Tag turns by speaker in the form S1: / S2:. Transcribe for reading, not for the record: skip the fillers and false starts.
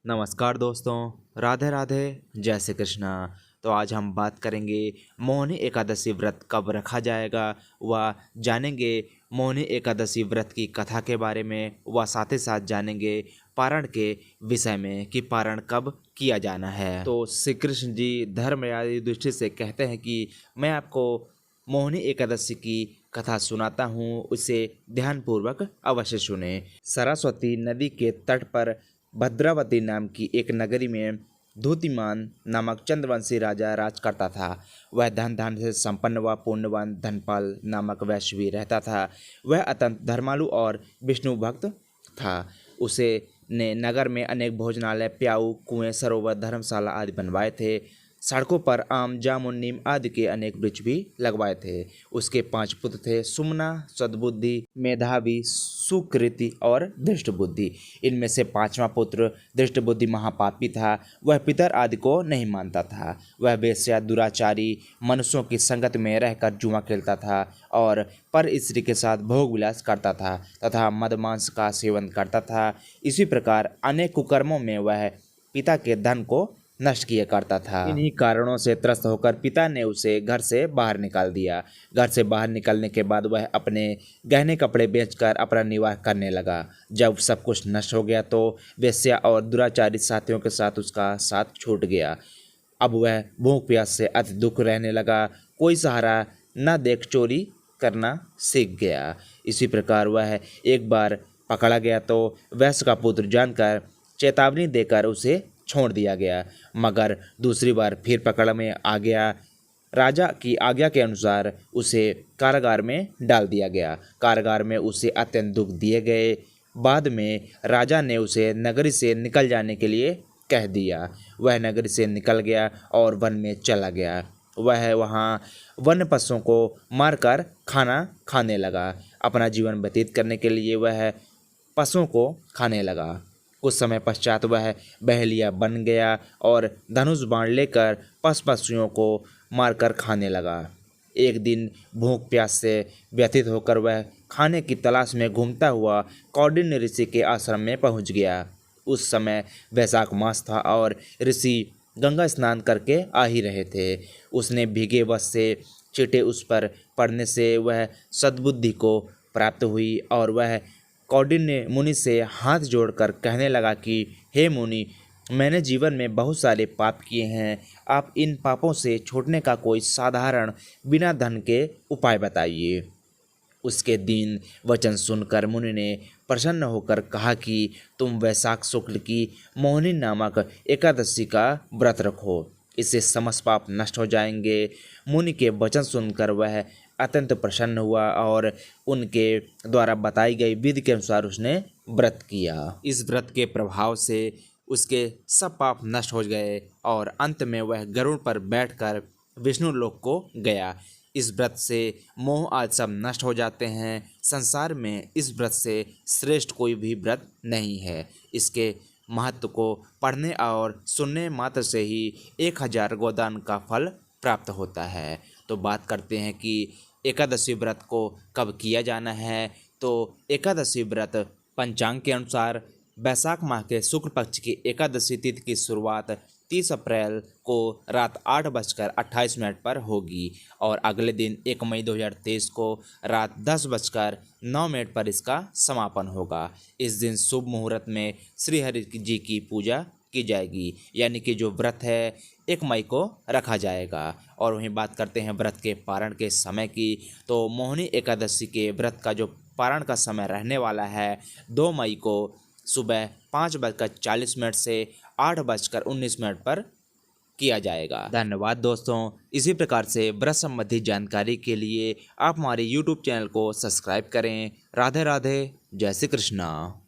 S1: नमस्कार दोस्तों, राधे राधे, जय श्री कृष्णा। तो आज हम बात करेंगे मोहिनी एकादशी व्रत कब रखा जाएगा व जानेंगे मोहिनी एकादशी व्रत की कथा के बारे में व साथ ही साथ जानेंगे पारण के विषय में कि पारण कब किया जाना है। तो श्री कृष्ण जी धर्म आदि दृष्टि से कहते हैं कि मैं आपको मोहिनी एकादशी की कथा सुनाता हूँ, उसे ध्यानपूर्वक अवश्य सुने। सरस्वती नदी के तट पर भद्रावती नाम की एक नगरी में धूतिमान नामक चंद्रवंशी राजा राज करता था। वह धन धान से संपन्न व पुण्यवान धनपाल नामक वैश्य भी रहता था। वह अत्यंत धर्मालु और विष्णु भक्त था। उसे ने नगर में अनेक भोजनालय, प्याऊ, कुएं, सरोवर, धर्मशाला आदि बनवाए थे। सड़कों पर आम, जामुन, नीम आदि के अनेक वृक्ष भी लगवाए थे। उसके 5 पुत्र थे: सुमना, सद्बुद्धि, मेधावी, सुकृति और धृष्टबुद्धि। इनमें से 5वां पुत्र धृष्टबुद्धि महापापी था। वह पितर आदि को नहीं मानता था। वह वेश्या, दुराचारी, मनुष्यों की संगत में रहकर जुआ खेलता था और पर स्त्री के साथ भोग विलास करता था तथा मद मांस का सेवन करता था। इसी प्रकार अनेक कुकर्मों में वह पिता के धन को नष्ट किया करता था। इन्हीं कारणों से त्रस्त होकर पिता ने उसे घर से बाहर निकाल दिया। घर से बाहर निकलने के बाद वह अपने गहने कपड़े बेचकर अपना निर्वाह करने लगा। जब सब कुछ नष्ट हो गया तो वेश्या और दुराचारी साथियों के साथ उसका साथ छूट गया। अब वह भूख प्यास से अति दुख रहने लगा। कोई सहारा न देख चोरी करना सीख गया। इसी प्रकार वह एक बार पकड़ा गया तो वैश्य का पुत्र जानकर चेतावनी देकर उसे छोड़ दिया गया, मगर दूसरी बार फिर पकड़ में आ गया। राजा की आज्ञा के अनुसार उसे कारागार में डाल दिया गया। कारागार में उसे अत्यंत दुख दिए गए। बाद में राजा ने उसे नगरी से निकल जाने के लिए कह दिया। वह नगरी से निकल गया और वन में चला गया। वह वहाँ वन्य पशुओं को मारकर खाना खाने लगा। अपना जीवन व्यतीत करने के लिए वह पशुओं को खाने लगा। कुछ समय पश्चात वह बहेलिया बन गया और धनुष बाण लेकर पशुओं को मारकर खाने लगा। एक दिन भूख प्यास से व्यथित होकर वह खाने की तलाश में घूमता हुआ कौंडिन्य ऋषि के आश्रम में पहुंच गया। उस समय वैशाख मास था और ऋषि गंगा स्नान करके आ ही रहे थे। उसने भीगे वस्त्र से चींटे उस पर पड़ने से वह सद्बुद्धि को प्राप्त हुई और वह कौंडिन्य मुनि से हाथ जोड़कर कहने लगा कि हे मुनि, मैंने जीवन में बहुत सारे पाप किए हैं। आप इन पापों से छूटने का कोई साधारण बिना धन के उपाय बताइए। उसके दीन वचन सुनकर मुनि ने प्रसन्न होकर कहा कि तुम वैशाख शुक्ल की मोहिनी नामक एकादशी का व्रत रखो, इससे समस्त पाप नष्ट हो जाएंगे। मुनि के वचन सुनकर वह अत्यंत प्रसन्न हुआ और उनके द्वारा बताई गई विधि के अनुसार उसने व्रत किया। इस व्रत के प्रभाव से उसके सब पाप नष्ट हो गए और अंत में वह गरुड़ पर बैठकर विष्णु लोक को गया। इस व्रत से मोह आदि सब नष्ट हो जाते हैं। संसार में इस व्रत से श्रेष्ठ कोई भी व्रत नहीं है। इसके महत्व को पढ़ने और सुनने मात्र से ही 1000 गोदान का फल प्राप्त होता है। तो बात करते हैं कि एकादशी व्रत को कब किया जाना है। तो एकादशी व्रत पंचांग के अनुसार वैशाख माह के शुक्ल पक्ष की एकादशी तिथि की शुरुआत 30 अप्रैल को रात 8:28 पर होगी और अगले दिन 1 मई 2023 को रात 10:09 पर इसका समापन होगा। इस दिन शुभ मुहूर्त में श्री हरि जी की पूजा की जाएगी, यानी कि जो व्रत है 1 मई को रखा जाएगा। और वहीं बात करते हैं व्रत के पारण के समय की। तो मोहिनी एकादशी के व्रत का जो पारण का समय रहने वाला है 2 मई को सुबह 5:40 से 8:19 पर किया जाएगा। धन्यवाद दोस्तों। इसी प्रकार से व्रत संबंधी जानकारी के लिए आप हमारे YouTube चैनल को सब्सक्राइब करें। राधे राधे, जय श्री कृष्णा।